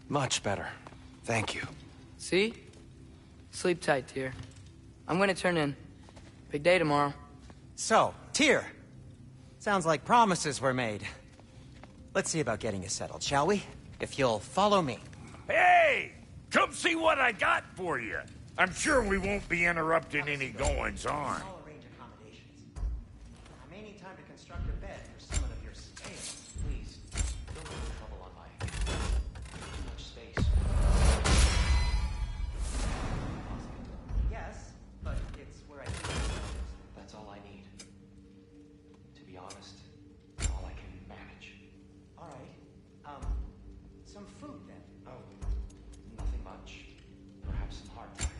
Much better. Thank you. See? Sleep tight, dear. I'm gonna turn in. Big day tomorrow. So, Tyr. Sounds like promises were made. Let's see about getting you settled, shall we? If you'll follow me. Hey! Come see what I got for you. I'm sure we won't be interrupting any goings-on. I'll arrange accommodations. I may need time to construct a bed for someone of your scale. Please, don't make trouble on my... too much space. Yes, but it's where I think that's all I need. To be honest, all I can manage. All right. Some food then. Oh, nothing much. Perhaps some hardtack.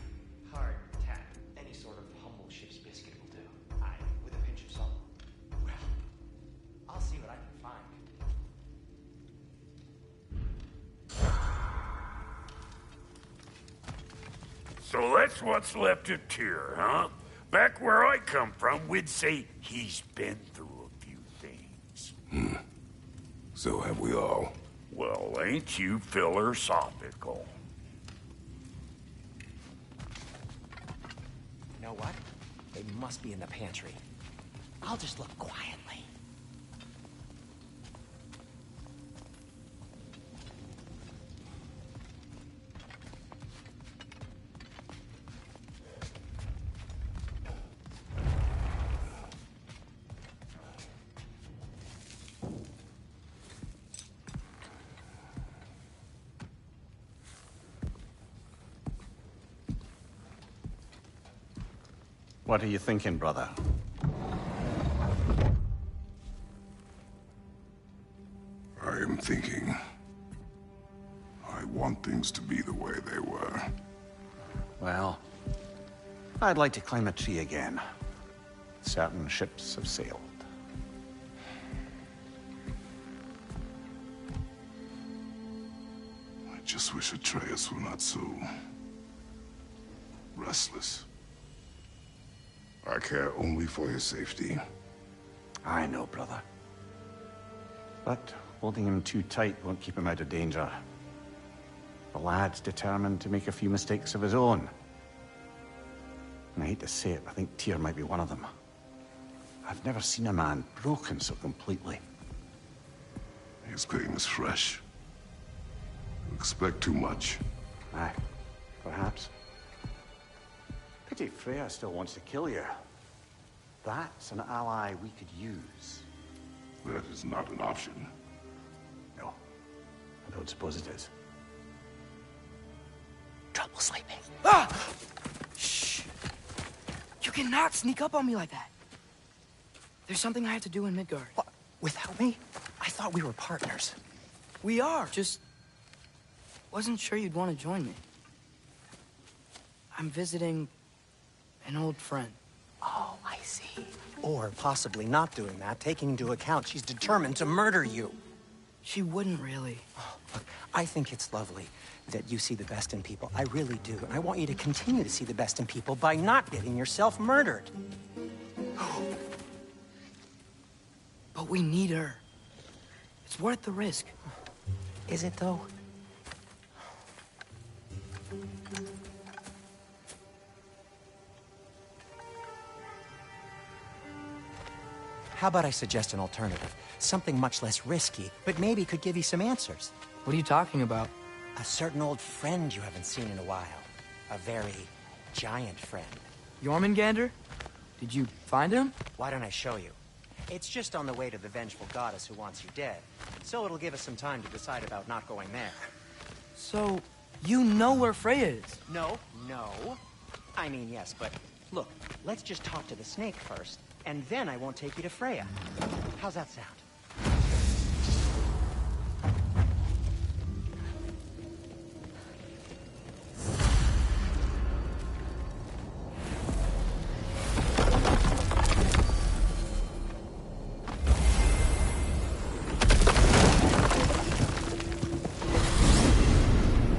Hardtack. Any sort of humble ship's biscuit will do. Aye, with a pinch of salt. Well, I'll see what I can find. So that's what's left of Tyr, huh? Back where I come from, we'd say he's been through a few things. So have we all. Well, ain't you philosophical? You know what? They must be in the pantry. I'll just look quietly. What are you thinking, brother? I am thinking. I want things to be the way they were. Well, I'd like to climb a tree again. Certain ships have sailed. I just wish Atreus were not so... restless. I care only for his safety. I know, brother. But holding him too tight won't keep him out of danger. The lad's determined to make a few mistakes of his own. And I hate to say it, I think Tyr might be one of them. I've never seen a man broken so completely. His pain is fresh. You expect too much. Aye, perhaps. Pity Freya still wants to kill you. That's an ally we could use. That is not an option. No, I don't suppose it is. Trouble sleeping. Ah! Shh! You cannot sneak up on me like that. There's something I have to do in Midgard. What? Without me? I thought we were partners. We are, just... wasn't sure you'd want to join me. I'm visiting... an old friend. Oh, I see. Or possibly not doing that, taking into account she's determined to murder you. She wouldn't really. Oh, look, I think it's lovely that you see the best in people. I really do. And I want you to continue to see the best in people by not getting yourself murdered. But we need her. It's worth the risk. Is it, though? How about I suggest an alternative? Something much less risky, but maybe could give you some answers. What are you talking about? A certain old friend you haven't seen in a while. A very giant friend. Jormungandr? Did you find him? Why don't I show you? It's just on the way to the vengeful goddess who wants you dead. So it'll give us some time to decide about not going there. So, you know where Freya is? No. I mean, yes, but look, let's just talk to the snake first, and then I won't take you to Freya. How's that sound?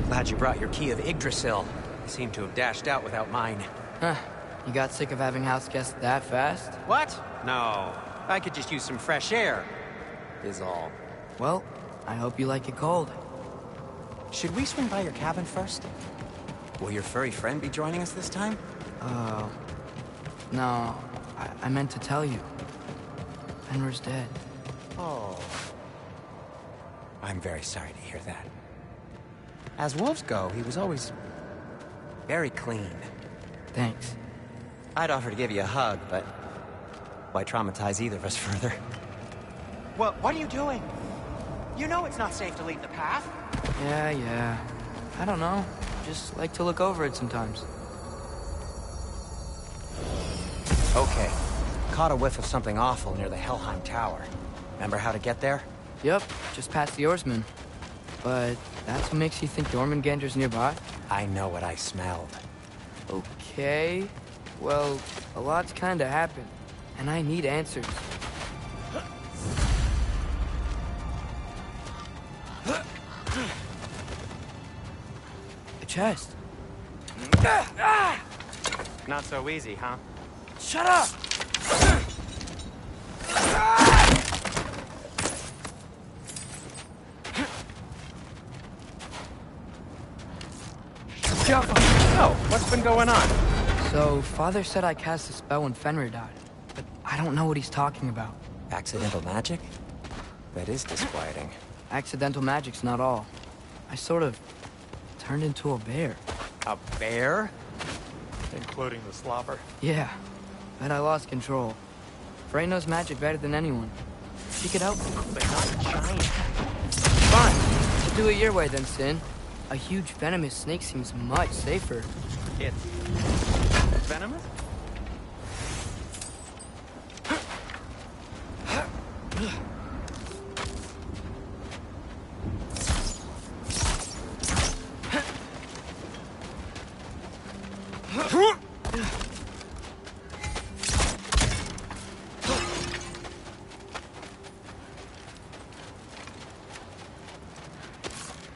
Glad you brought your key of Yggdrasil. You seem to have dashed out without mine. Huh. You got sick of having house guests that fast? What? No. I could just use some fresh air, is all. Well, I hope you like it cold. Should we swing by your cabin first? Will your furry friend be joining us this time? No. I meant to tell you. Fenrir's dead. Oh. I'm very sorry to hear that. As wolves go, he was always very clean. Thanks. I'd offer to give you a hug, but why traumatize either of us further? Well, what are you doing? You know it's not safe to leave the path. Yeah. I don't know. Just like to look over it sometimes. Okay. Caught a whiff of something awful near the Helheim Tower. Remember how to get there? Yep, just past the Oarsman. But that's what makes you think Jormungandr's nearby? I know what I smelled. Okay. Well, a lot's kinda happened. And I need answers. A chest. Not so easy, huh? Shut up! Oh, what's been going on? So, Father said I cast a spell when Fenrir died. But I don't know what he's talking about. Accidental magic? That is disquieting. Accidental magic's not all. I sort of turned into a bear. A bear? Including the slobber? Yeah, but I lost control. Frey knows magic better than anyone. She could help me. But not giant. Fine, we'll do it your way then, Sin. A huge venomous snake seems much safer. It's venomous?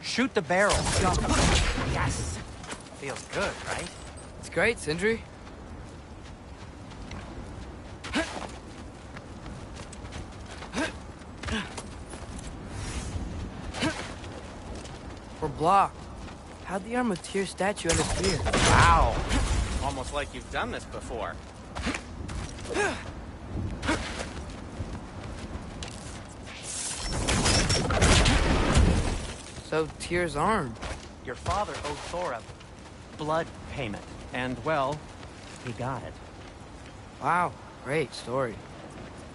Shoot the barrel. Yes. Feels good, right? It's great, Sindri. We're blocked. How'd the Arm of Tyr statue interfere? Wow. Almost like you've done this before. So, Tyr's arm. Your father owed Thor a blood payment. And, well, he got it. Wow, great story.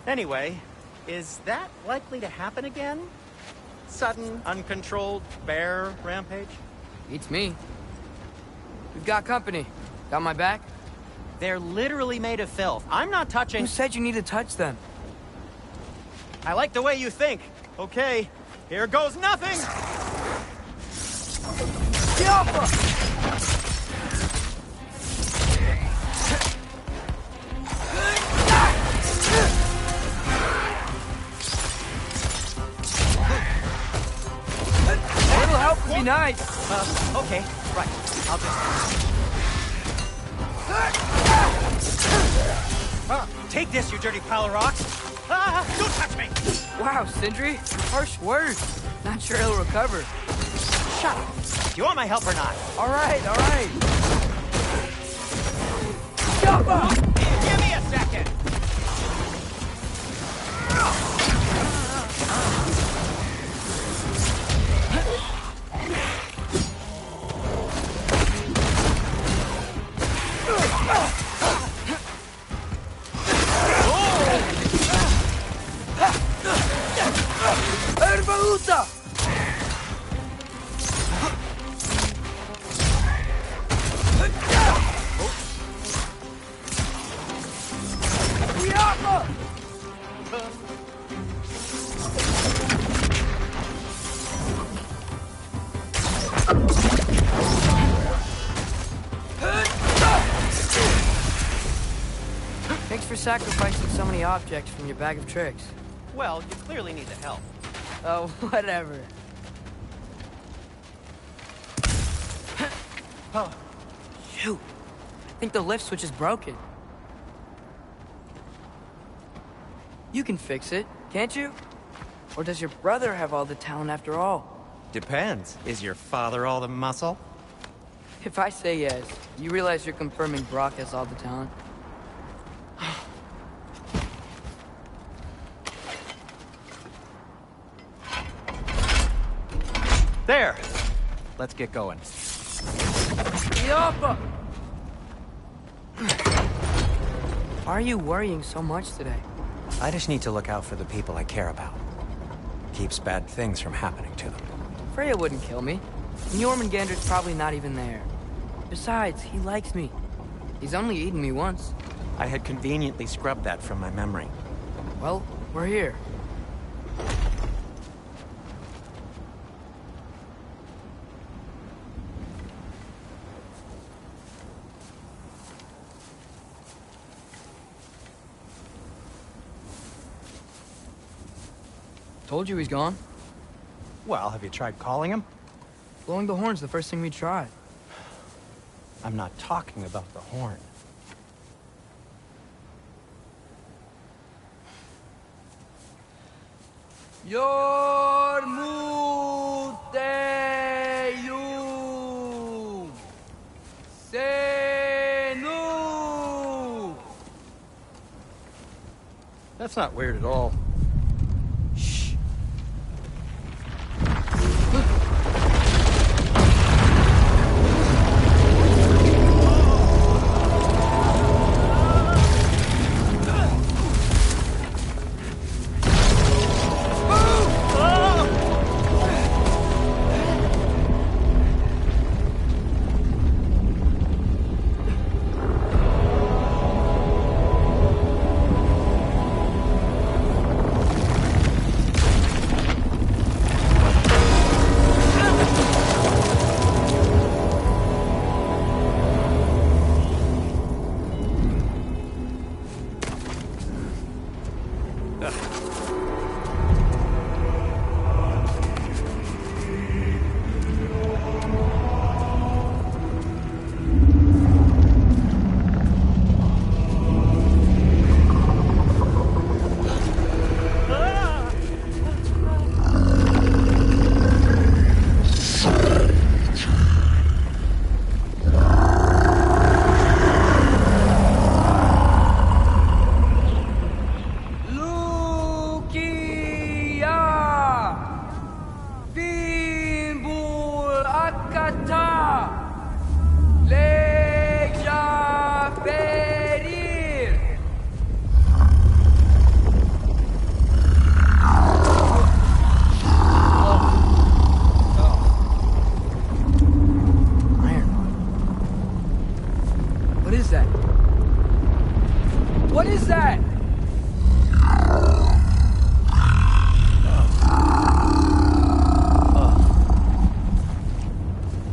Anyway, is that likely to happen again? Sudden, uncontrolled bear rampage? Beats me. We've got company. Got my back? They're literally made of filth. I'm not touching... Who said you need to touch them? I like the way you think. Okay, here goes nothing! A little help would be nice. Okay, right. I'll just... Take this, you dirty pile of rocks! Don't touch me! Wow, Sindri. Harsh words. Not sure he'll recover. Shut up! Do you want my help or not? All right. Give me a second! Erbaluta! Thanks for sacrificing so many objects from your bag of tricks. Well, you clearly need the help. Oh, whatever. Oh. Shoot. I think the lift switch is broken. You can fix it, can't you? Or does your brother have all the talent after all? Depends. Is your father all the muscle? If I say yes, you realize you're confirming Brock has all the talent? There! Let's get going. Yoppa! Why are you worrying so much today? I just need to look out for the people I care about. Keeps bad things from happening to them. Freya wouldn't kill me. And Jormungandr's probably not even there. Besides, he likes me. He's only eaten me once. I had conveniently scrubbed that from my memory. Well, we're here. Told you he's gone. Well, have you tried calling him? Blowing the horn's the first thing we tried. I'm not talking about the horn. Yormuteyu Senu. That's not weird at all. Shh. What is that?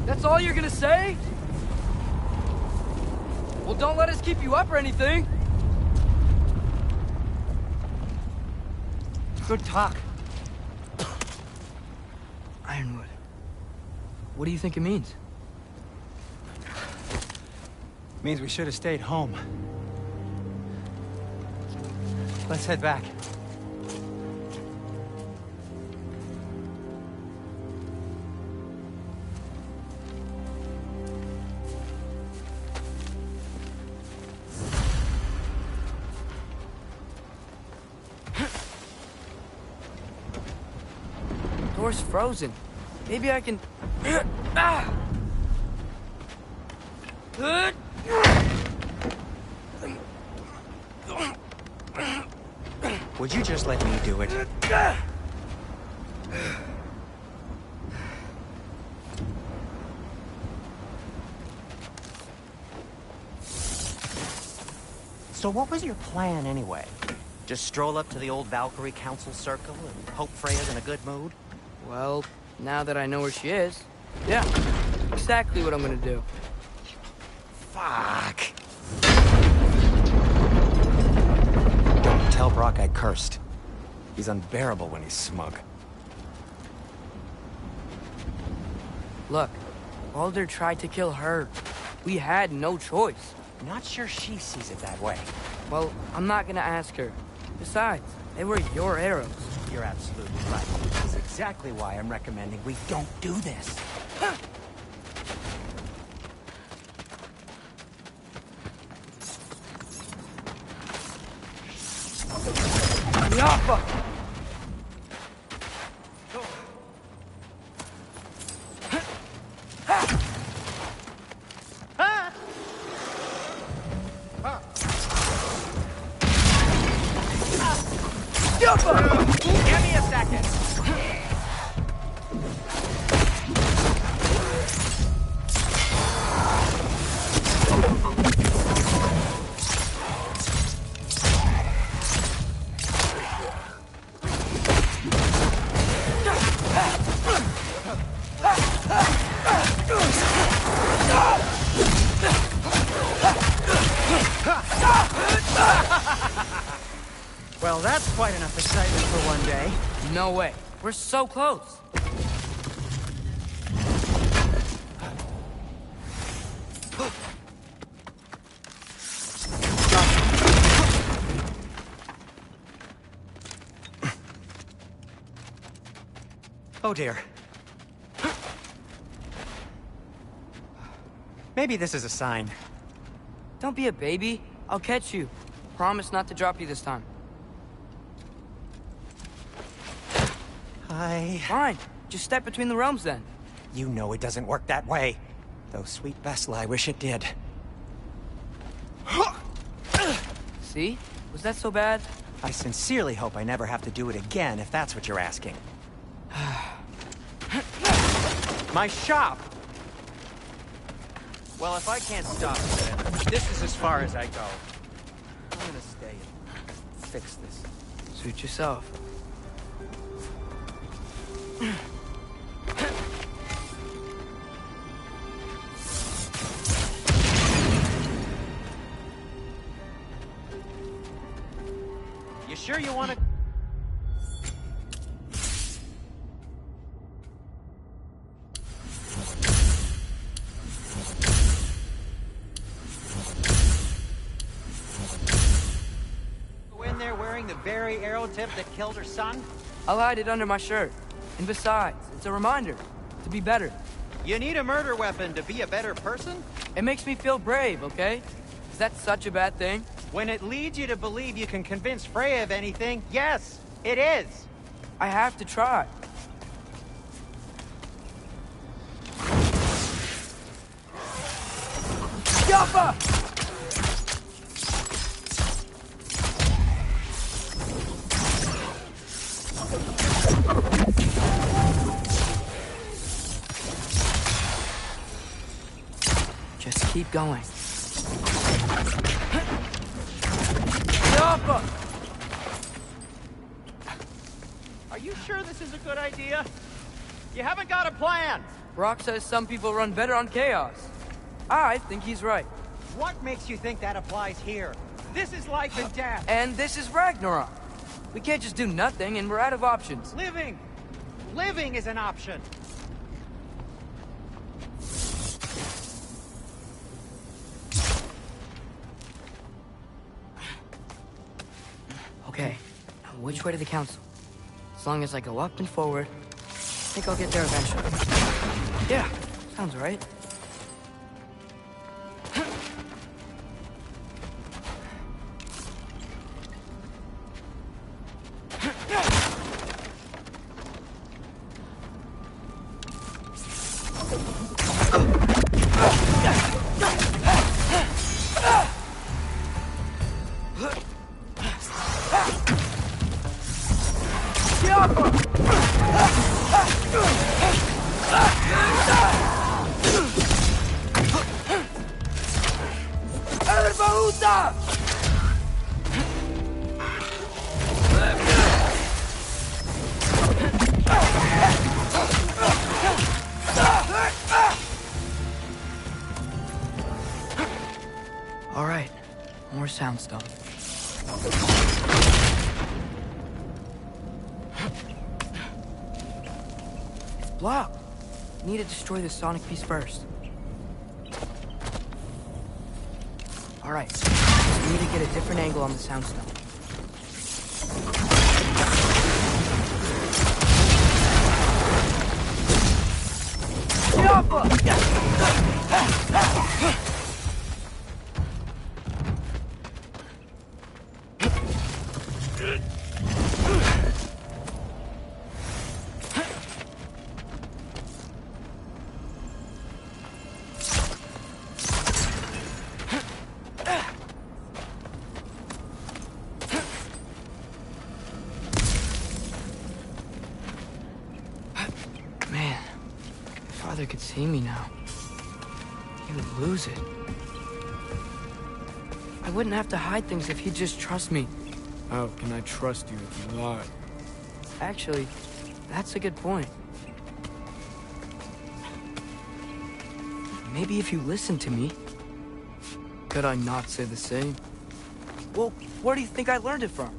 That's all you're gonna say? Well, don't let us keep you up or anything. Good talk. Ironwood. What do you think it means? Means we should have stayed home. Let's head back. Door's frozen. Maybe I can... Ah! Would you just let me do it? So what was your plan anyway? Just stroll up to the old Valkyrie Council Circle and hope Freya's in a good mood? Well, now that I know where she is, yeah, exactly what I'm gonna do. Fuck. Don't tell Brock I cursed. He's unbearable when he's smug. Look, Baldur tried to kill her. We had no choice. Not sure she sees it that way. Well, I'm not gonna ask her. Besides, they were your arrows. You're absolutely right. He's exactly why I'm recommending we don't do this. Yappa! Give me a second. Well, that's quite enough excitement for one day. No way. We're so close. Oh dear. Maybe this is a sign. Don't be a baby. I'll catch you. Promise not to drop you this time. Fine. Just step between the realms then. You know it doesn't work that way. Though sweet Bessel, I wish it did. See? Was that so bad? I sincerely hope I never have to do it again, if that's what you're asking. My shop! Well, if I can't stop it, this is as far as I go. I'm gonna stay and fix this. Suit yourself. You sure you want to... go in there wearing the very arrow tip that killed her son? I'll hide it under my shirt. And besides, it's a reminder to be better. You need a murder weapon to be a better person? It makes me feel brave, okay? Is that such a bad thing? When it leads you to believe you can convince Freya of anything, yes, it is. I have to try. Yappa! Just keep going. Yappa! Are you sure this is a good idea? You haven't got a plan. Rock says some people run better on chaos. I think he's right. What makes you think that applies here? This is life and death. And this is Ragnarok. We can't just do nothing, and we're out of options. Living! Living is an option. Okay, now which way to the council? As long as I go up and forward, I think I'll get there eventually. Yeah, sounds right. All right, more soundstone. It's blocked. Need to destroy the sonic piece first. All right, we need to get a different angle on the soundstone. Man, if Father could see me now, he would lose it. I wouldn't have to hide things if he'd just trust me. How can I trust you if you lie? Actually, that's a good point. Maybe if you listened to me. Could I not say the same? Well, where do you think I learned it from?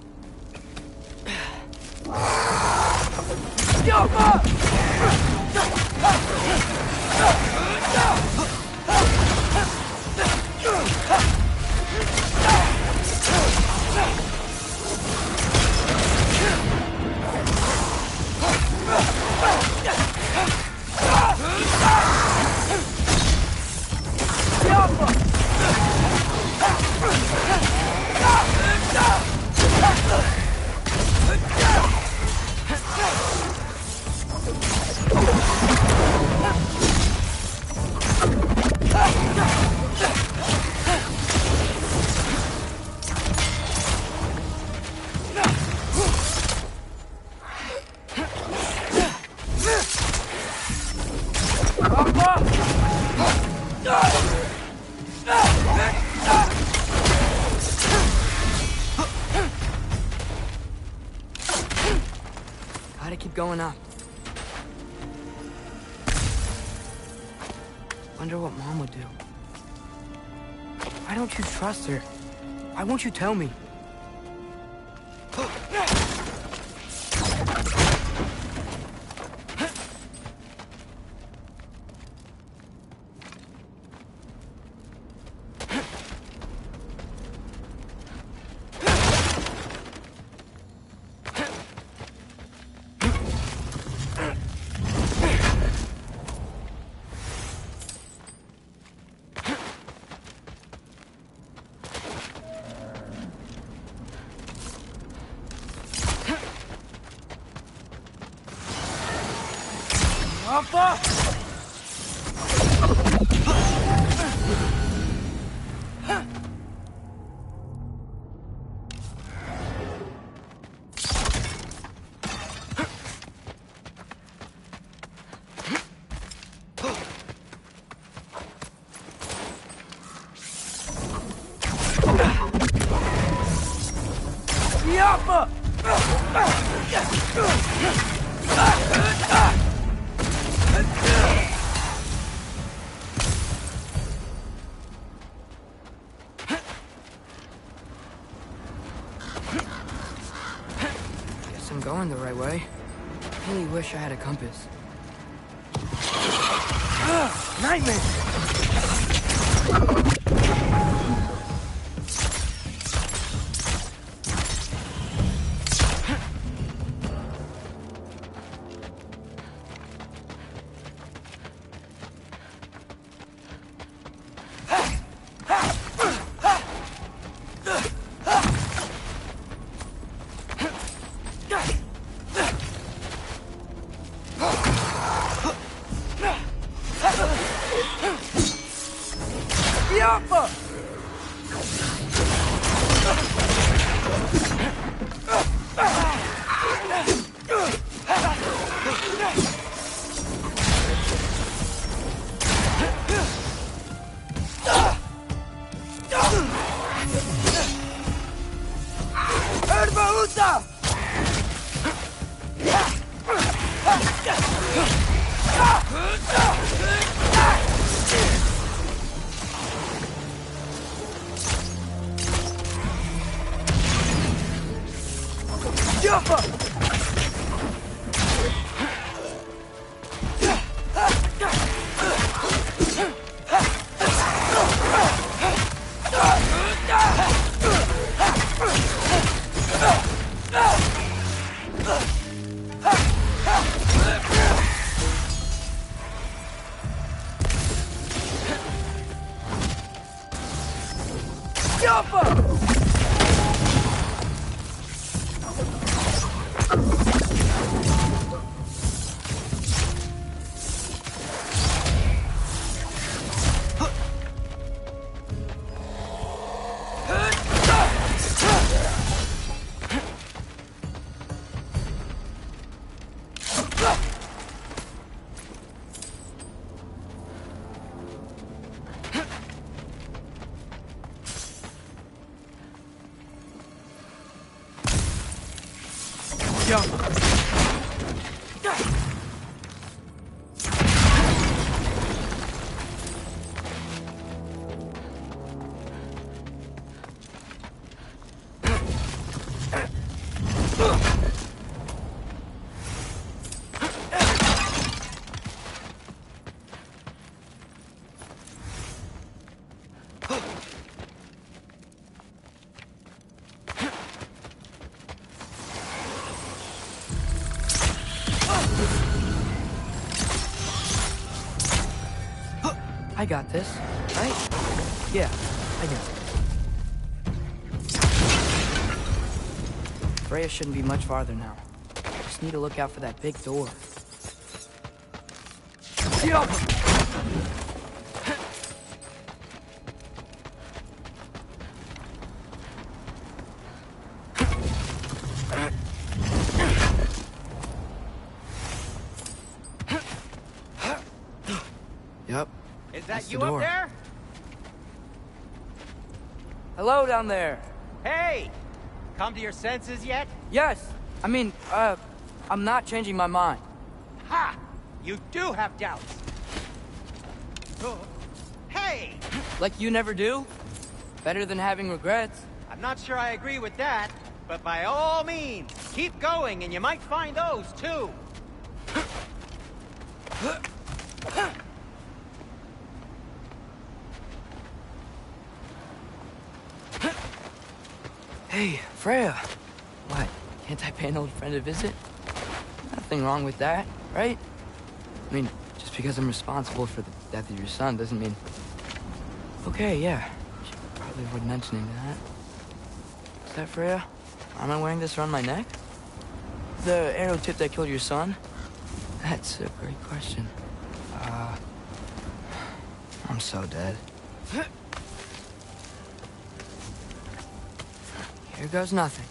Gotta keep going up. Wonder what Mom would do. Why don't you trust her? Why won't you tell me? Guess I'm going the right way. I really wish I had a compass. Nightmare! I got this, right? Yeah, I got it. Freya shouldn't be much farther now. Just need to look out for that big door. Yep. Is That's that the you door. up there? Hello down there. Hey! Come to your senses yet? Yes. I mean, I'm not changing my mind. Ha! You do have doubts. Oh. Hey! Like you never do? Better than having regrets. I'm not sure I agree with that, but by all means, keep going and you might find those too. Hey, Freya. What? Can't I pay an old friend a visit? Nothing wrong with that, right? I mean, just because I'm responsible for the death of your son doesn't mean... Okay, yeah. Should probably avoid mentioning that. Is that Freya? Am I wearing this around my neck? The arrow tip that killed your son? That's a great question. I'm so dead. Here goes nothing.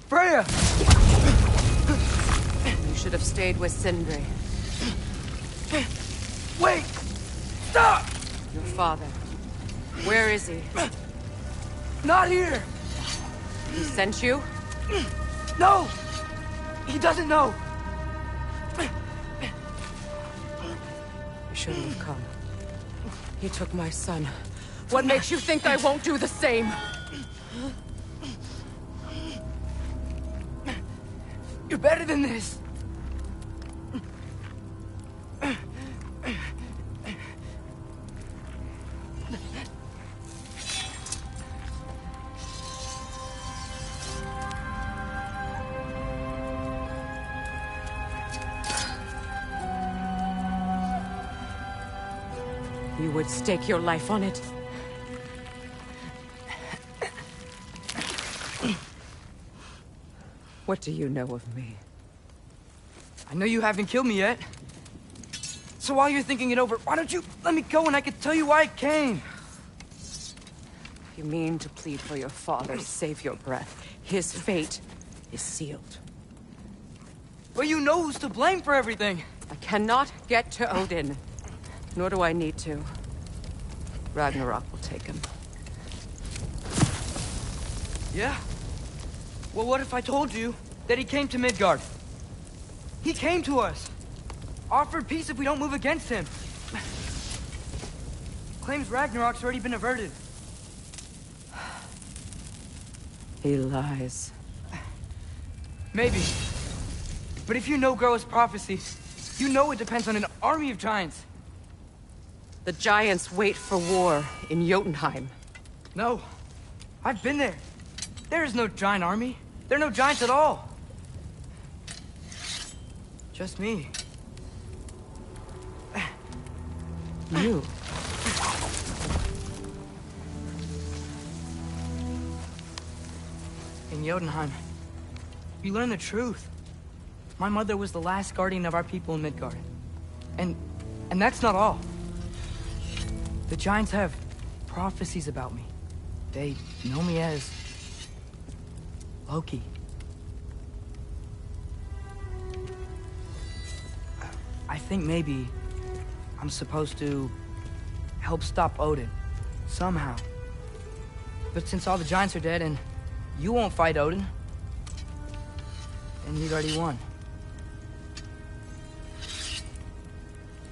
Freya! You should have stayed with Sindri. Wait! Stop! Your father. Where is he? Not here! He sent you? No! He doesn't know! You shouldn't have come. He took my son. What makes you think I won't do the same? You're better than this! You would stake your life on it? What do you know of me? I know you haven't killed me yet. So while you're thinking it over, why don't you let me go and I can tell you why I came? You mean to plead for your father, save your breath. His fate is sealed. But you know who's to blame for everything. I cannot get to Odin. Nor do I need to. Ragnarok will take him. Yeah? Well, what if I told you that he came to Midgard? He came to us. Offered peace if we don't move against him. Claims Ragnarok's already been averted. He lies. Maybe. But if you know Groa's prophecy, You know it depends on an army of giants. The giants wait for war in Jotunheim. No. I've been there. There is no giant army. There are no giants at all. Just me. You. In Jotunheim, you learn the truth. My mother was the last guardian of our people in Midgard. And that's not all. The giants have prophecies about me. They know me as Loki. I think maybe I'm supposed to help stop Odin, somehow. But since all the giants are dead and you won't fight Odin, then you'd already won.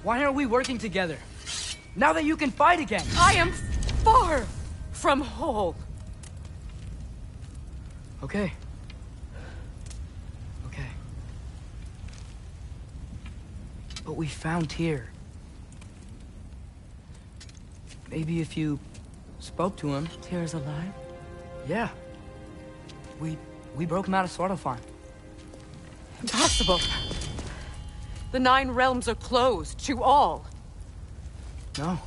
Why aren't we working together? Now that you can fight again! I am far from whole. Okay. Okay. But we found Tyr. Maybe if you spoke to him... Tyr's alive? Yeah. We broke him out of Svartalfheim. Impossible. The 9 realms are closed to all. No.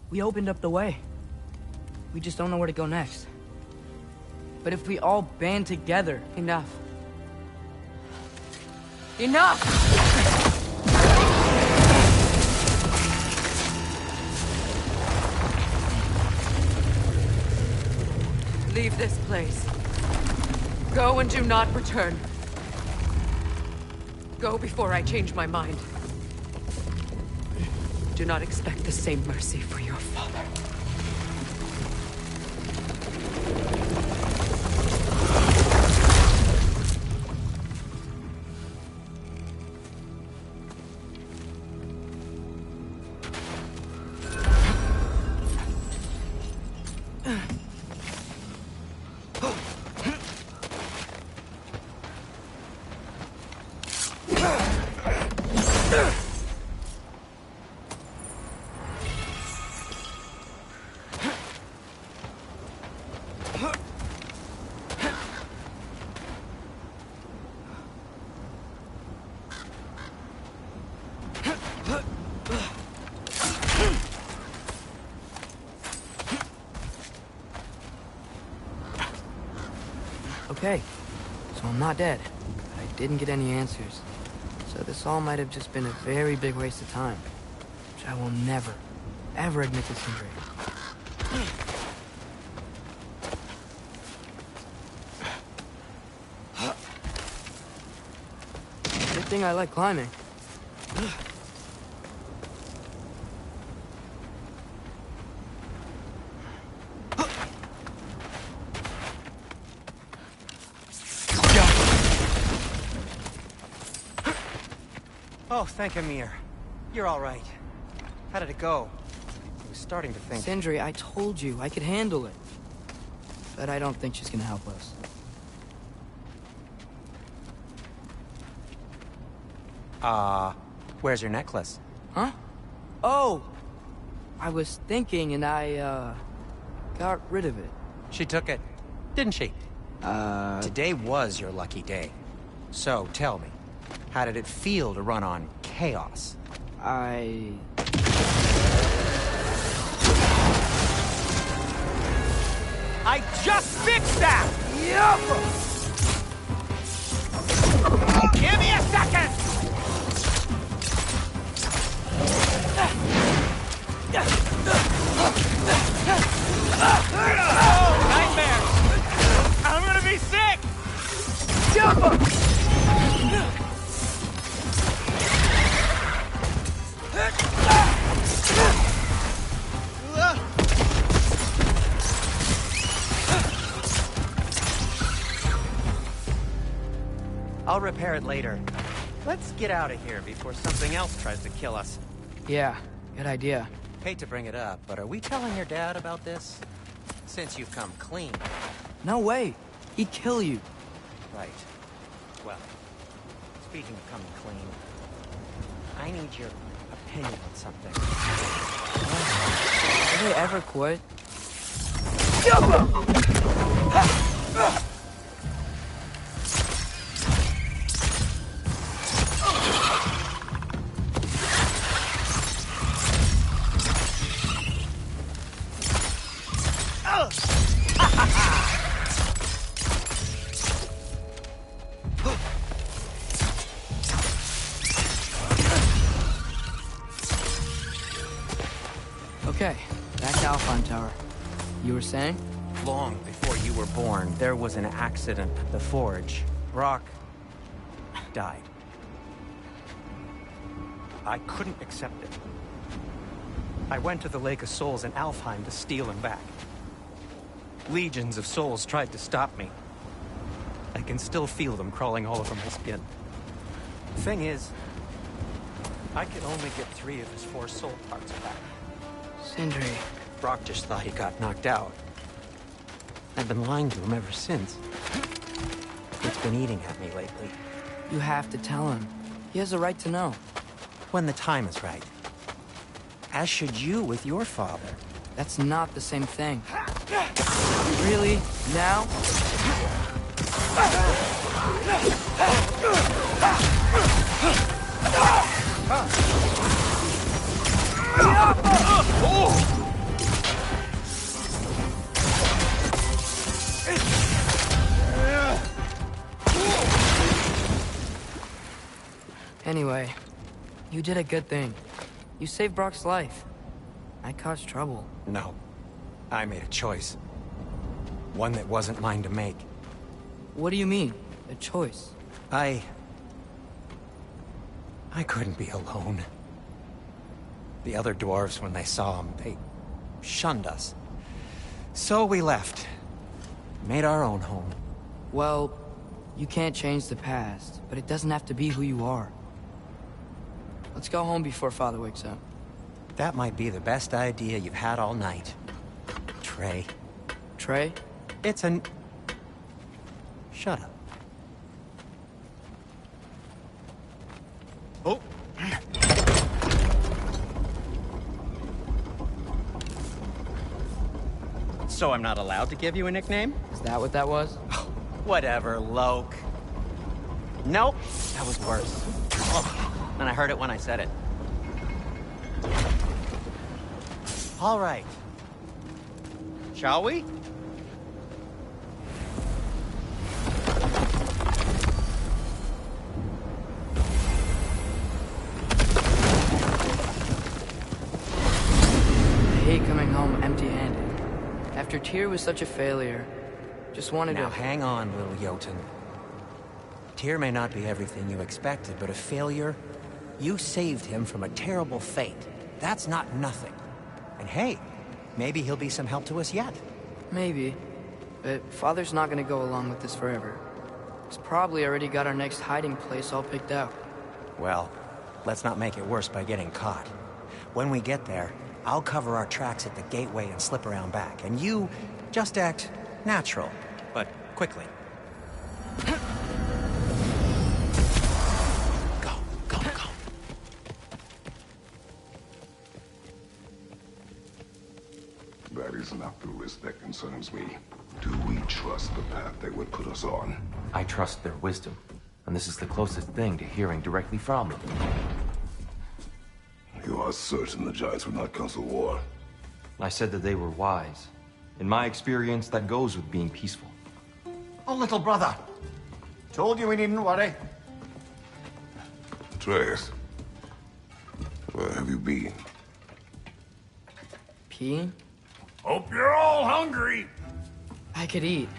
We opened up the way. We just don't know where to go next. But if we all band together... Enough. Enough! Leave this place. Go and do not return. Go before I change my mind. Do not expect the same mercy for your father. Okay, so I'm not dead, but I didn't get any answers. So this all might have just been a very big waste of time, which I will never, ever admit to Sindri. Good thing I like climbing. Oh, thank Amir. You're all right. How did it go? I was starting to think... Sindri, I told you I could handle it. But I don't think she's gonna help us. Where's your necklace? Huh? Oh! I was thinking and I, got rid of it. She took it, didn't she? Today was your lucky day. So, tell me, how did it feel to run on chaos? I just fixed that! Yup! Give me a second! Oh, nightmare! I'm gonna be sick! I'll repair it later. Let's get out of here before something else tries to kill us. Yeah, good idea. Hate to bring it up, but are we telling your dad about this? Since you've come clean. No way. He'd kill you. Right. Well, speaking of coming clean, I need your opinion on something. Did they ever quit? Okay, back to Alpine Tower. You were saying? Long before you were born, there was an accident at the forge. Brock died. I couldn't accept it. I went to the Lake of Souls in Alfheim to steal him back. Legions of souls tried to stop me. I can still feel them crawling all over my skin. The thing is, I could only get 3 of his 4 soul parts back. Sindri. Brock just thought he got knocked out. I've been lying to him ever since. It's been eating at me lately. You have to tell him. He has a right to know. When the time is right. As should you with your father. That's not the same thing. Really? Now? Anyway, you did a good thing. You saved Brock's life. I caused trouble. No. I made a choice. One that wasn't mine to make. What do you mean? A choice? I couldn't be alone. The other dwarves, when they saw him, they shunned us. So we left. Made our own home. Well, you can't change the past, but it doesn't have to be who you are. Let's go home before Father wakes up. That might be the best idea you've had all night. Trey. Trey? It's an... Shut up. Oh! So I'm not allowed to give you a nickname? Is that what that was? Whatever, Loke. Nope, that was worse. Oh, and I heard it when I said it. All right. Shall we? I hate coming home empty-handed. After Tyr was such a failure, just wanted Now to... hang on, little Jotun. Tyr may not be everything you expected, but a failure? You saved him from a terrible fate. That's not nothing. And hey, maybe he'll be some help to us yet. Maybe. But Father's not gonna go along with this forever. He's probably already got our next hiding place all picked out. Well, let's not make it worse by getting caught. When we get there, I'll cover our tracks at the gateway and slip around back. And you just act natural, but quickly. Go, go, go. That is not the risk that concerns me. Do we trust the path they would put us on? I trust their wisdom, and this is the closest thing to hearing directly from them. You are certain the Giants would not counsel war? I said that they were wise. In my experience, that goes with being peaceful. Oh, little brother. Told you we needn't worry. Atreus, where have you been? Peeing? Hope you're all hungry. I could eat.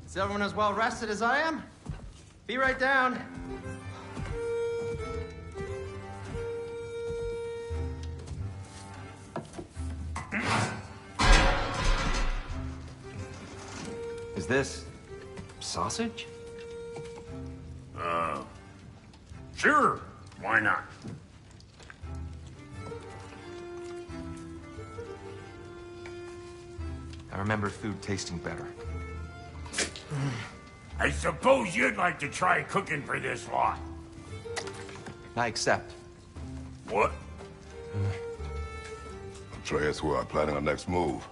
Is everyone as well rested as I am? Be right down. Is this... sausage? Sure, why not? I remember food tasting better. I suppose you'd like to try cooking for this lot. I accept. What? Atreus, we are planning our next move.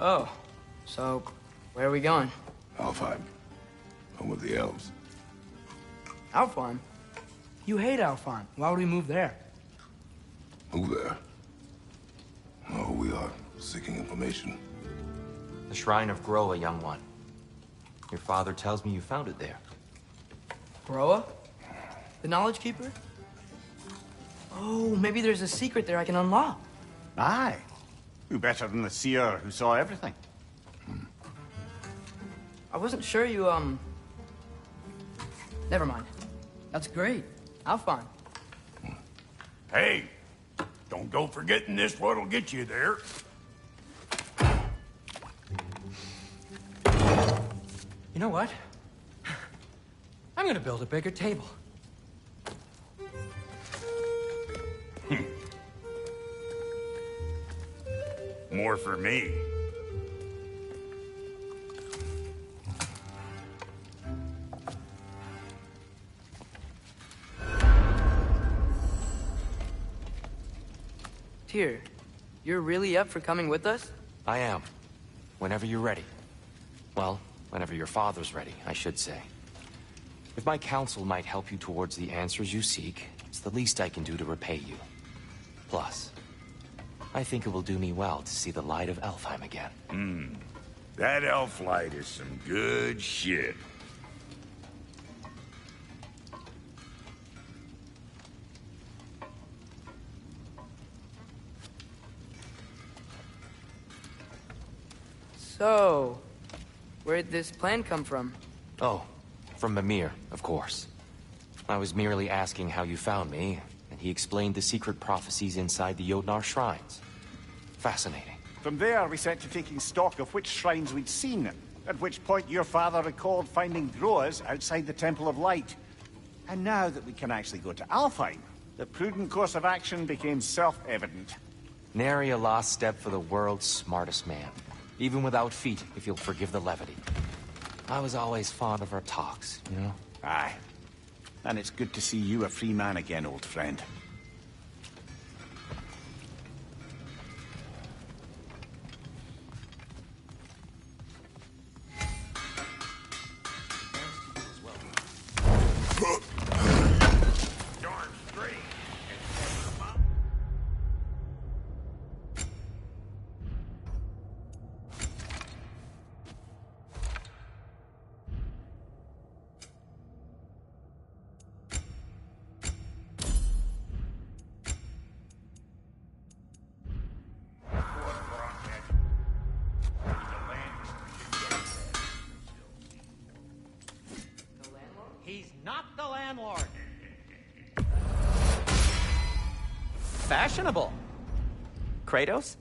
Oh, so where are we going? Alfheim. Home of the elves. Alfheim? You hate Alfheim. Why would we move there? Move there. No, we are seeking information. The Shrine of Groa, young one. Your father tells me you found it there. Groa? The Knowledge Keeper? Oh, maybe there's a secret there I can unlock. Aye. Who better than the seer who saw everything? I wasn't sure you, Never mind. That's great. Alfheim. Hey, don't go forgetting this what'll get you there. You know what? I'm gonna build a bigger table. More for me. Tyr, you're really up for coming with us? I am. Whenever you're ready. Well, whenever your father's ready, I should say. If my counsel might help you towards the answers you seek, it's the least I can do to repay you. Plus, I think it will do me well to see the light of Alfheim again. That elf light is some good shit. So, where'd this plan come from? Oh, from Mimir, of course. I was merely asking how you found me, and he explained the secret prophecies inside the Jotnar shrines. Fascinating. From there, we set to taking stock of which shrines we'd seen, at which point your father recalled finding Groas outside the Temple of Light. And now that we can actually go to Alfheim, the prudent course of action became self-evident. Nary a lost step for the world's smartest man. Even without feet, if you'll forgive the levity. I was always fond of our talks, you know? Aye. And it's good to see you a free man again, old friend. Darn straight. He's not the landlord. Fashionable. Kratos?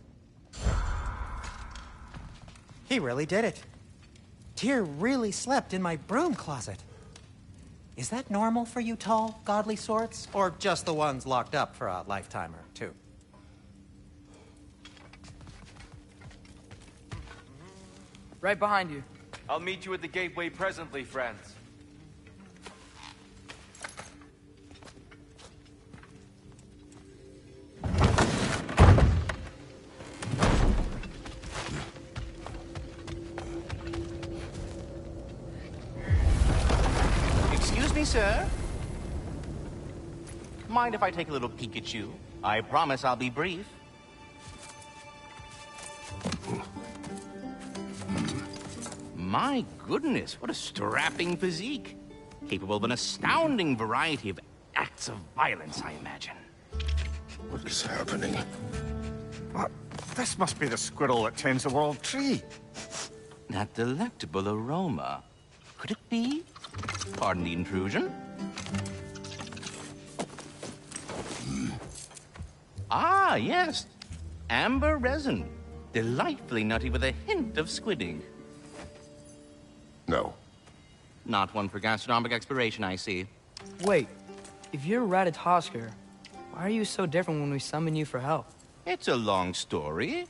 He really did it. Tyr really slept in my broom closet. Is that normal for you tall, godly sorts? Or just the ones locked up for a lifetime or two? Right behind you. I'll meet you at the gateway presently, friends. Excuse me, sir? Mind if I take a little peek at you? I promise I'll be brief. My goodness, what a strapping physique. Capable of an astounding variety of acts of violence, I imagine. What is happening? What? This must be the squirrel that tends the world tree. That delectable aroma. Could it be? Pardon the intrusion. Ah, yes. Amber resin. Delightfully nutty with a hint of squid ink. No. Not one for gastronomic exploration, I see. Wait, if you're Ratatoskr, why are you so different when we summon you for help? It's a long story.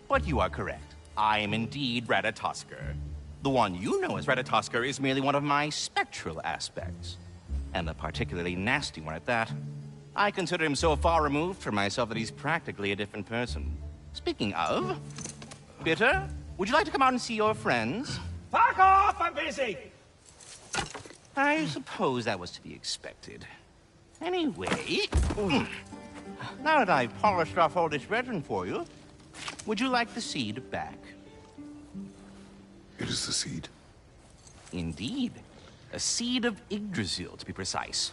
But you are correct. I am indeed Ratatoskr. The one you know as Ratatoskr is merely one of my spectral aspects. And a particularly nasty one at that. I consider him so far removed from myself that he's practically a different person. Speaking of... Bitter, would you like to come out and see your friends? Fuck off! I'm busy! I suppose that was to be expected. Anyway... Now that I've polished off all this resin for you, would you like the seed back? It is the seed. Indeed. A seed of Yggdrasil, to be precise.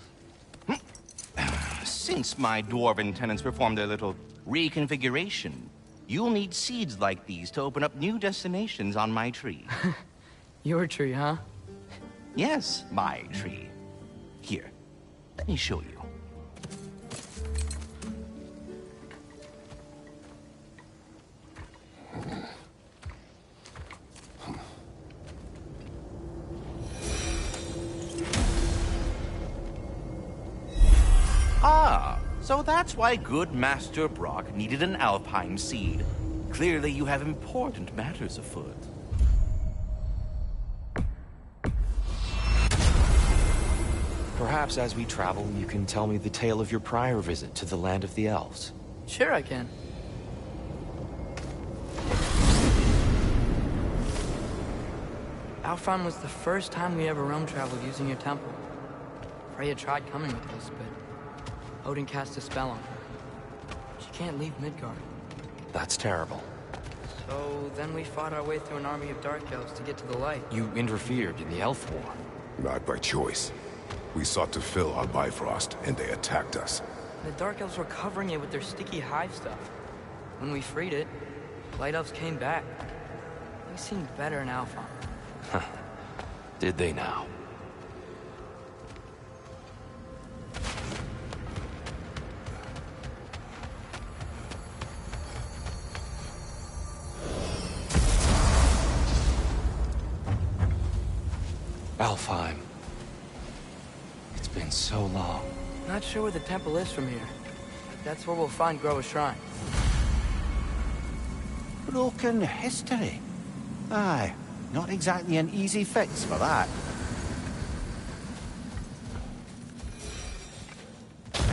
Since my dwarven tenants performed their little reconfiguration, you'll need seeds like these to open up new destinations on my tree. Your tree, huh? Yes, my tree. Here, let me show you. Ah, so that's why good Master Brock needed an Alpine seed. Clearly you have important matters afoot. Perhaps as we travel, you can tell me the tale of your prior visit to the land of the elves. Sure I can. Alfheim was the first time we ever realm traveled using your temple. Freya tried coming with us, but Odin cast a spell on her. She can't leave Midgard. That's terrible. So then we fought our way through an army of dark elves to get to the light. You interfered in the elf war. Not by choice. We sought to fill our Bifrost, and they attacked us. The dark elves were covering it with their sticky hive stuff. When we freed it, light elves came back. They seemed better in Alpheim. Did they now? Alfheim. It's been so long. Not sure where the temple is from here. That's where we'll find Groa's shrine. Broken history. Aye, not exactly an easy fix for that.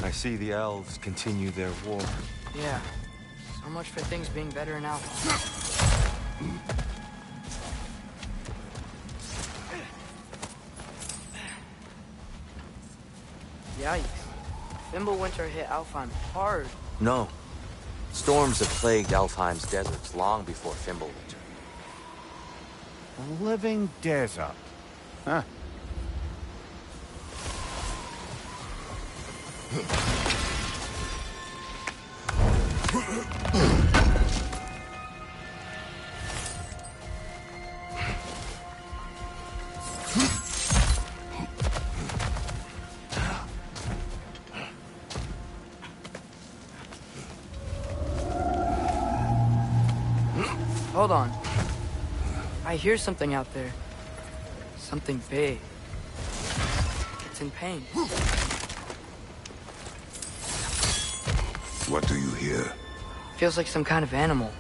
I see the elves continue their war. Yeah. So much for things being better in Alpheim. Yikes. Fimbulwinter hit Alfheim hard. No. Storms have plagued Alfheim's deserts long before Fimbulwinter. A living desert. Huh. Hold on. I hear something out there. Something big. It's in pain. What do you hear? Feels like some kind of animal.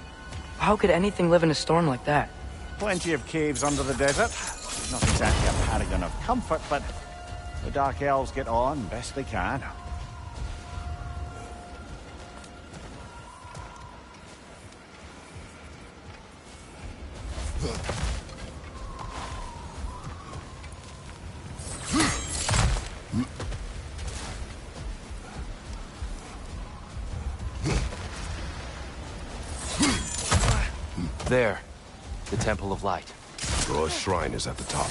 How could anything live in a storm like that? Plenty of caves under the desert. Not exactly a paragon of comfort, but the Dark Elves get on best they can. There. The Temple of Light. Groa's shrine is at the top.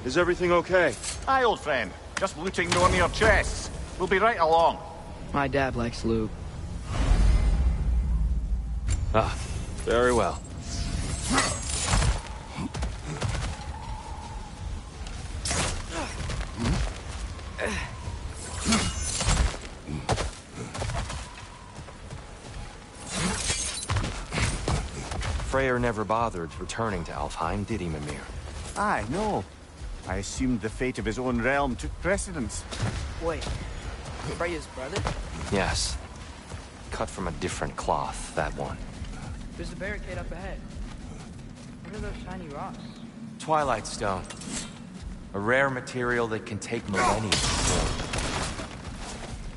Is everything okay? Aye, old friend. Just looting no near chests. We'll be right along. My dad likes loot. Ah, very well. Freyr never bothered returning to Alfheim, did he, Mimir? Aye, no. I assumed the fate of his own realm took precedence. Wait, Freya's brother? Yes. Cut from a different cloth, that one. There's a barricade up ahead. What are those shiny rocks? Twilight Stone. A rare material that can take millennia to form.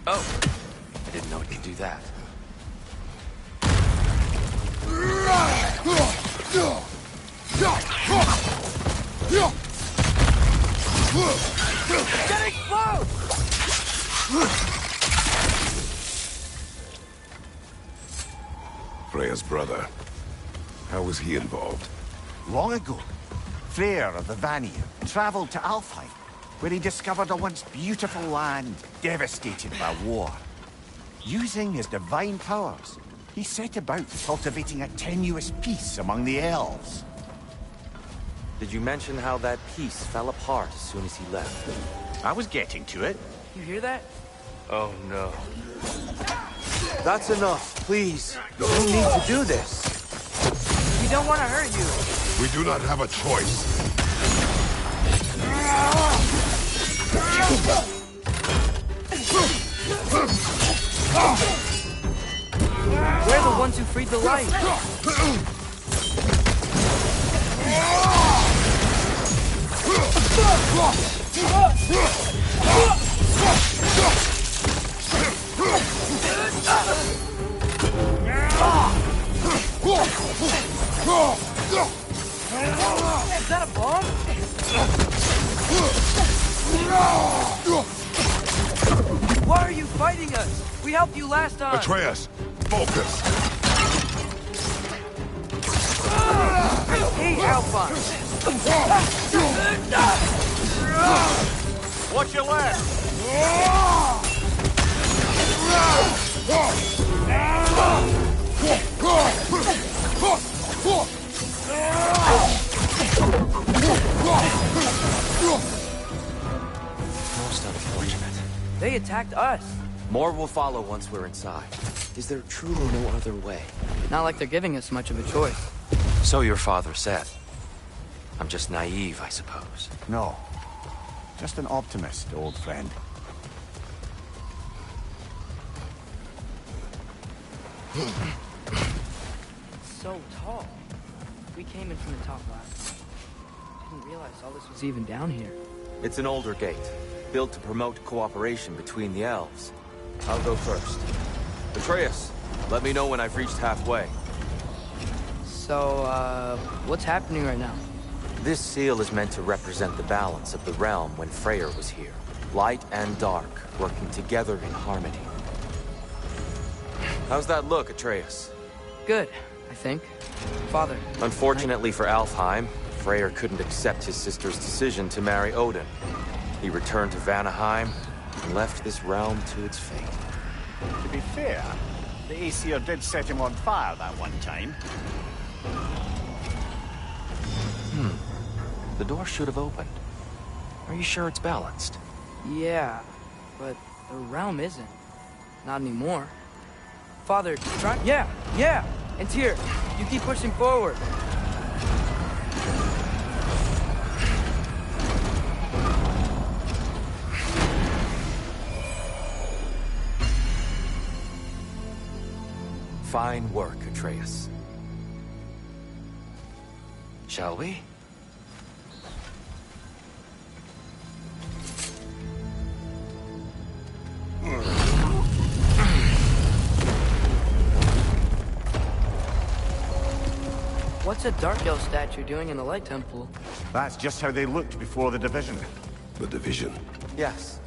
Oh! I didn't know it could do that. Getting close! Freya's brother. How was he involved? Long ago, Freyr of the Vanir traveled to Alfheim, where he discovered a once beautiful land devastated by war. Using his divine powers, he set about cultivating a tenuous peace among the elves. Did you mention how that peace fell apart as soon as he left? I was getting to it. You hear that? Oh no. That's enough, please. You don't need to do this. We don't want to hurt you. We do not have a choice. We're the ones who freed the light. Is that a bomb? Why are you fighting us? We helped you last time. Atreus, focus. Hey, Alpha. Watch your left! Most unfortunate. They attacked us. More will follow once we're inside. Is there truly no other way? Not like they're giving us much of a choice. So your father said. I'm just naive, I suppose. No. Just an optimist, old friend. So tall. We came in from the top left. Didn't realize all this was even down here. It's an older gate, built to promote cooperation between the elves. I'll go first. Atreus, let me know when I've reached halfway. So, what's happening right now? This seal is meant to represent the balance of the realm when Freyr was here. Light and dark, working together in harmony. How's that look, Atreus? Good, I think. Father. Unfortunately for Alfheim, Freyr couldn't accept his sister's decision to marry Odin. He returned to Vanaheim and left this realm to its fate. To be fair, the Aesir did set him on fire that one time. The door should have opened. Are you sure it's balanced? Yeah, but the realm isn't. Not anymore. Father, try... Yeah! And Tyr, you keep pushing forward. Fine work, Atreus. Shall we? What's a Dark Elf statue doing in the Light Temple? That's just how they looked before the division. The division. Yes.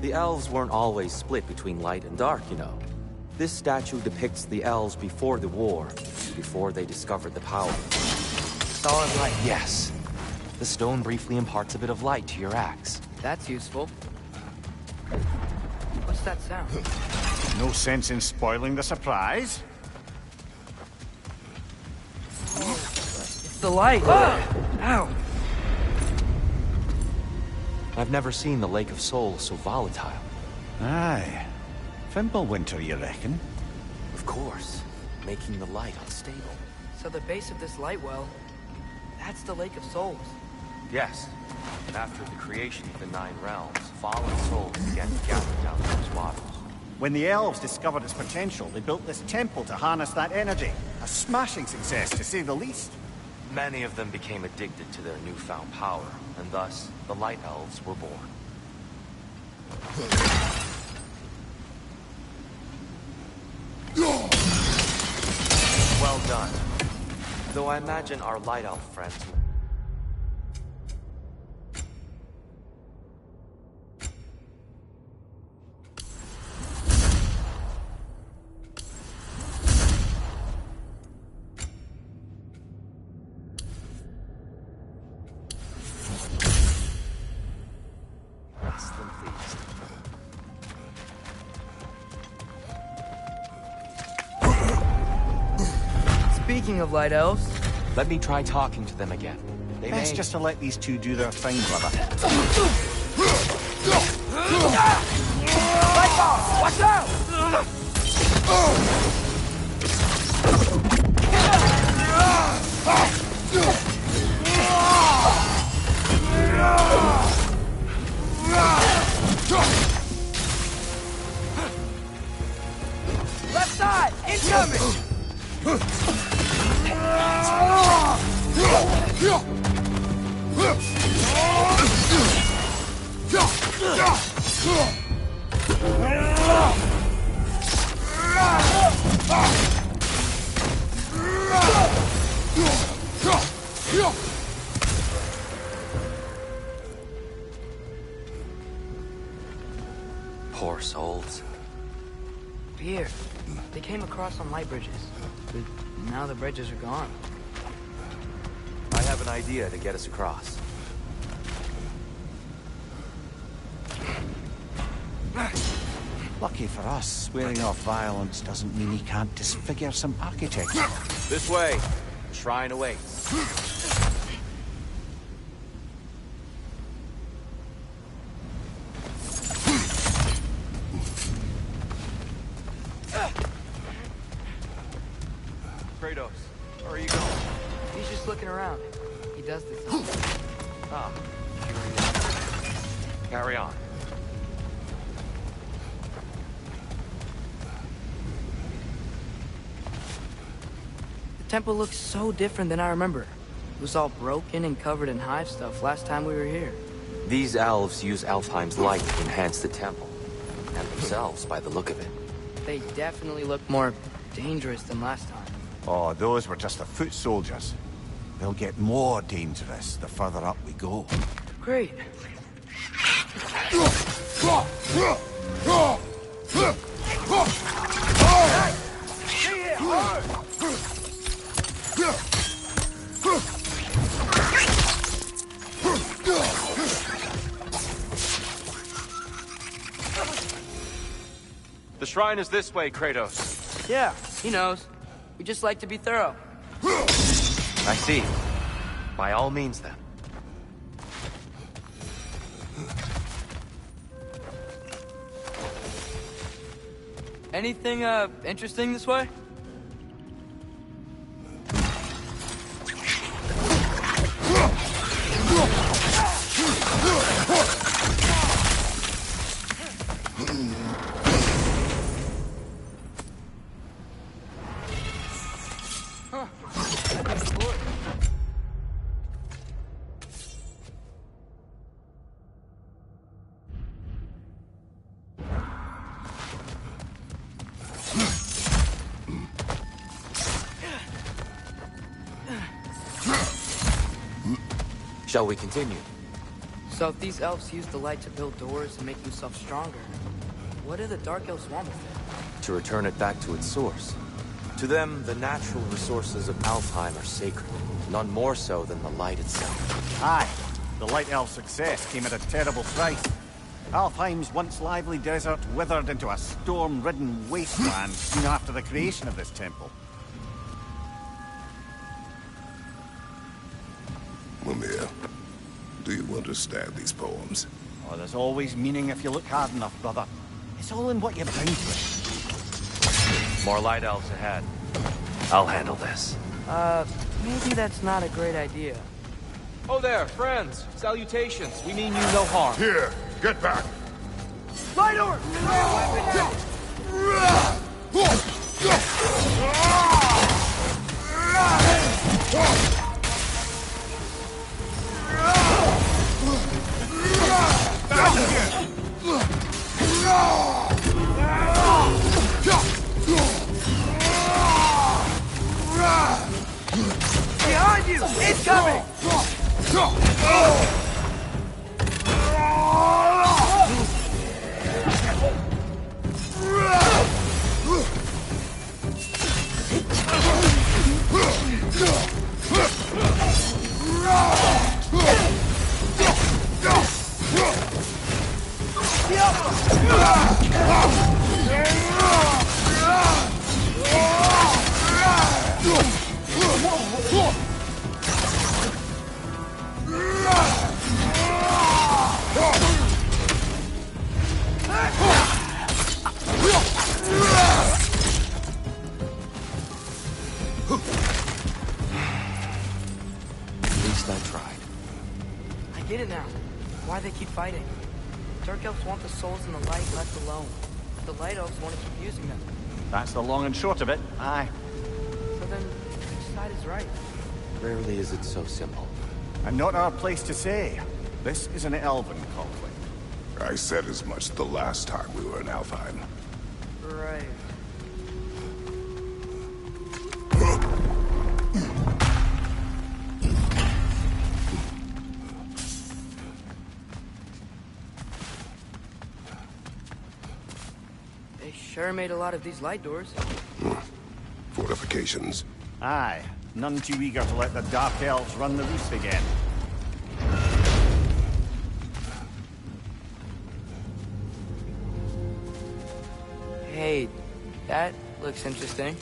The elves weren't always split between light and dark, you know. This statue depicts the elves before the war, before they discovered the power. Solid light. Yes. The stone briefly imparts a bit of light to your axe. That's useful. What's that sound? No sense in spoiling the surprise. It's the light! Ow! I've never seen the Lake of Souls so volatile. Aye. Fimbulwinter, you reckon? Of course, making the light unstable. So the base of this light well, that's the Lake of Souls. Yes. After the creation of the Nine Realms, fallen souls began to gather down those waters. When the elves discovered its potential, they built this temple to harness that energy. A smashing success, to say the least. Many of them became addicted to their newfound power, and thus, the Light Elves were born. Well done. Though I imagine our Light Elf friends... less than pleased. Speaking of light elves, Let me try talking to them again. They Best may... just to let these two do their thing, brother. light boss, watch out! Left side, incoming! Poor souls. Here, they came across some light bridges, but now the bridges are gone. I have an idea to get us across. Lucky for us, swearing off violence doesn't mean he can't disfigure some architecture. This way. The shrine awaits. Kratos, where are you going? He's just looking around. He does this often. Ah, curious. Carry on. The temple looks so different than I remember. It was all broken and covered in hive stuff last time we were here. These elves use Alfheim's light to enhance the temple. And themselves, by the look of it. They definitely look more dangerous than last time. Oh, those were just the foot soldiers. They'll get more dangerous the further up we go. Great. The shrine is this way, Kratos. Yeah, he knows. We just like to be thorough. I see. By all means, then. Anything, interesting this way? Shall we continue? So if these elves use the light to build doors and make themselves stronger, what do the Dark Elves want with it? To return it back to its source. To them, the natural resources of Alfheim are sacred, none more so than the light itself. Aye, the Light Elf success came at a terrible price. Alfheim's once lively desert withered into a storm-ridden wasteland soon after the creation of this temple. Mimir, do you understand these poems? Oh, there's always meaning if you look hard enough, brother. It's all in what you bring to it. More light elves ahead. I'll handle this. Maybe that's not a great idea. Oh there, friends. Salutations. We mean you no harm. Here, get back. Light orb! Behind you! Incoming! At least I tried. I get it now. Why they keep fighting. Dark elves want the souls in the light left alone. The light elves want to keep using them. That's the long and short of it. Aye. So then, which side is right? Rarely is it so simple. And not our place to say. This is an elven conflict. I said as much the last time we were in Alfheim. Right. They sure made a lot of these light doors. Fortifications. Aye. None too eager to let the Dark Elves run the roost again. Hey, that looks interesting.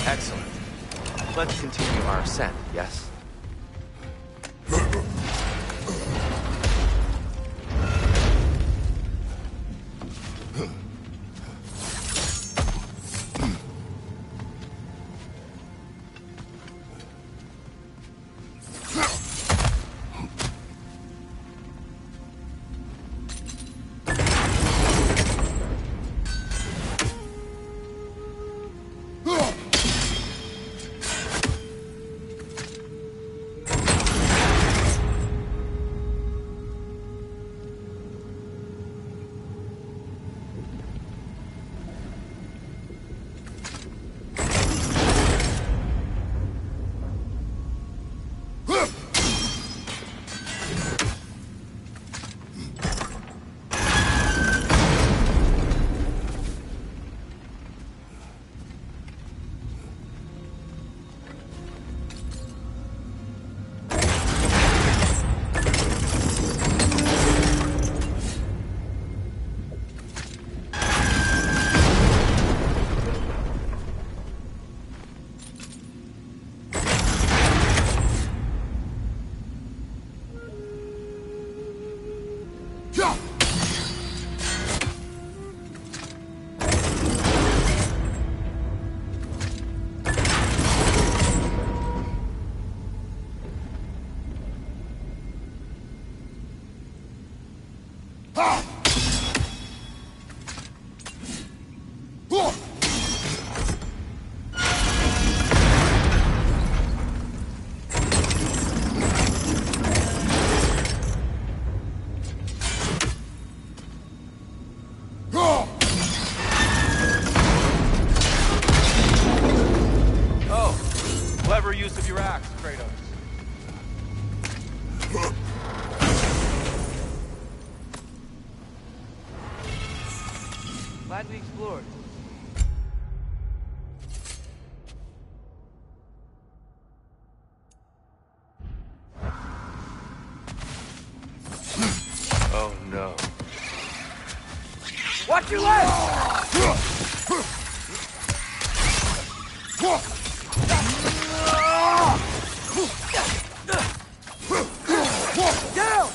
Excellent. Let's continue our ascent, yes? use of your axe, Kratos. Glad we explored. Oh no. Watch your legs! Down!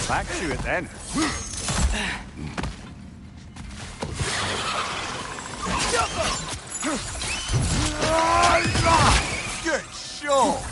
Back to it then. Good shot!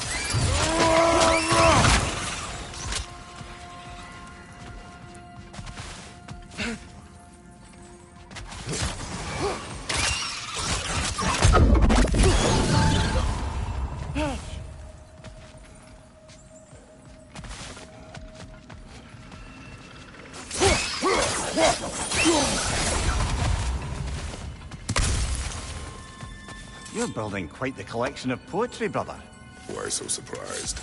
You're building quite the collection of poetry, brother. Why so surprised?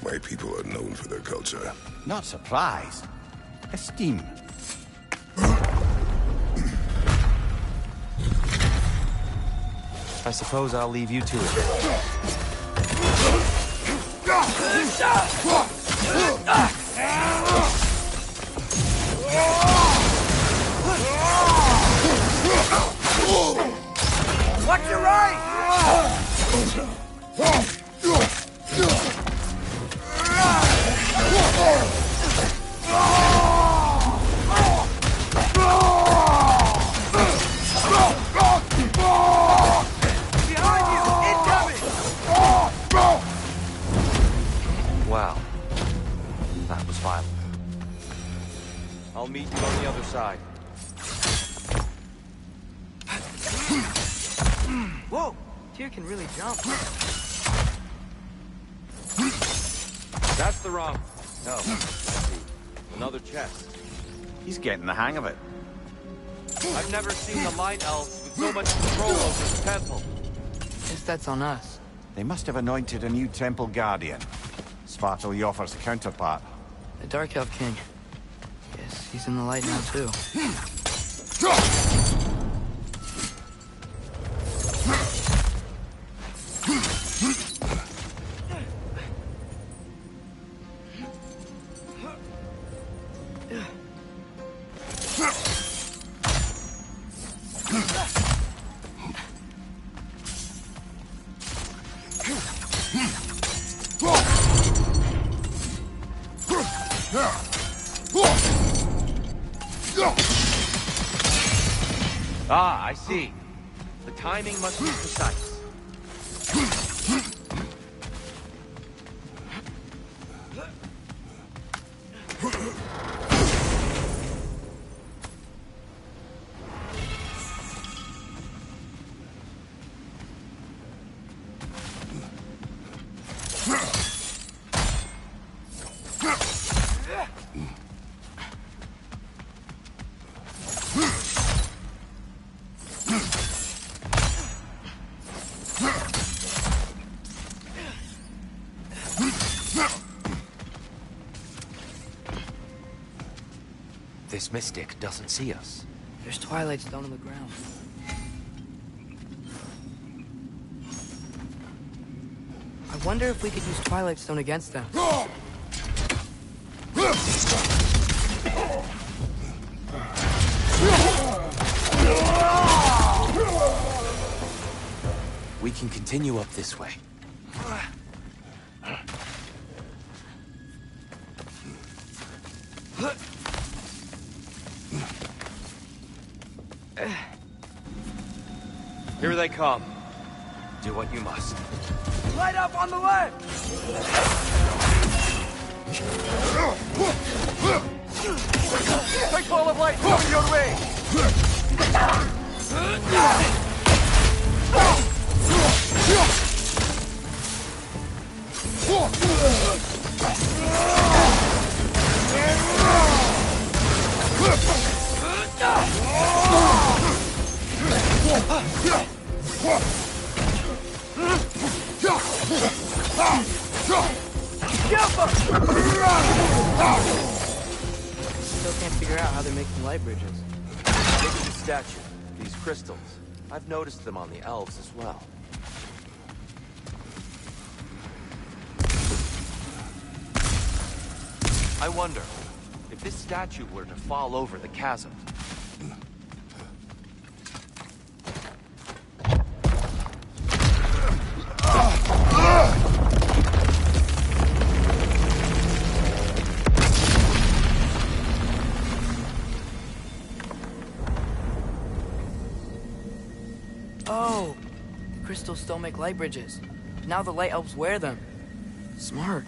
My people are known for their culture. Not surprised. Esteem. I suppose I'll leave you to it. Watch your right! Wow. That was violent. I'll meet you on the other side. Whoa! Tyr can really jump. That's the wrong... No. Another chest. He's getting the hang of it. I've never seen the Light Elves with so much control over the temple. Guess that's on us. They must have anointed a new temple guardian. Svartal Jofr's counterpart. The Dark Elf King. Guess he's in the light now, too. Ah, I see. The timing must be precise. This mystic doesn't see us. There's Twilight Stone on the ground. I wonder if we could use Twilight Stone against them. We can continue up this way. Here they come. Do what you must. Light up on the left! Big ball of light coming your way! Still can't figure out how they're making light bridges. Look at the statue. These crystals. I've noticed them on the elves as well. I wonder, if this statue were to fall over the chasm... Oh, the crystals still make light bridges. Now the light elves wear them. Smart.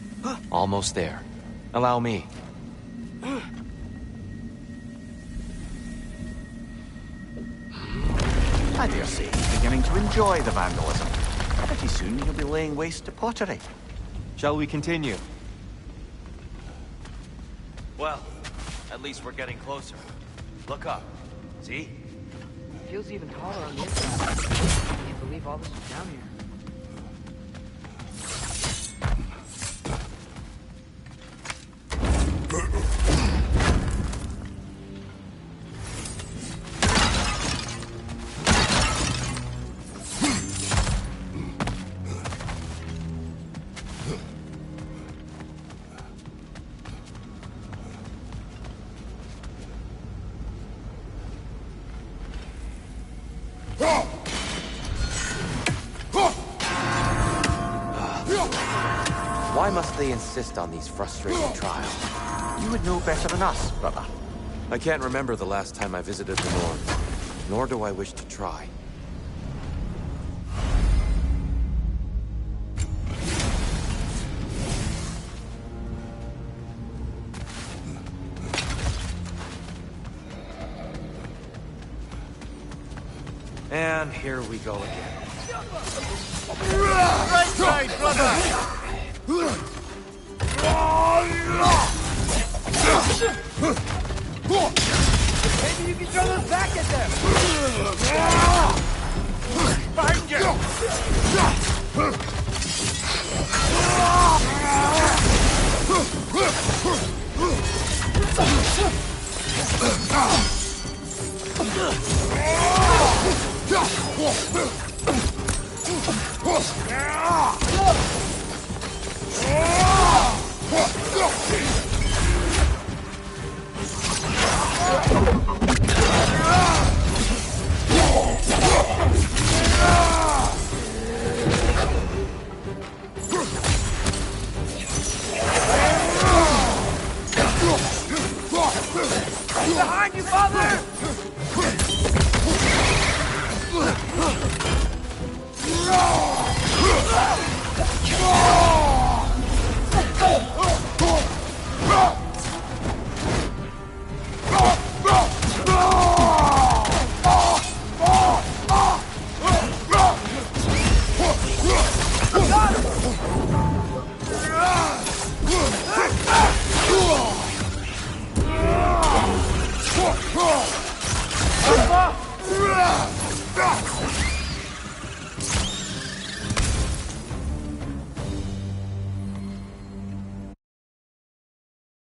Almost there. Allow me. I dare say he's beginning to enjoy the vandalism. Pretty soon he'll be laying waste to pottery. Shall we continue? Well, at least we're getting closer. Look up. See? Feels even taller on the inside. I can't believe all this is down here. Why must they insist on these frustrating trials? You would know better than us, brother. I can't remember the last time I visited the North, nor do I wish to try. And here we go again. Right side, brother!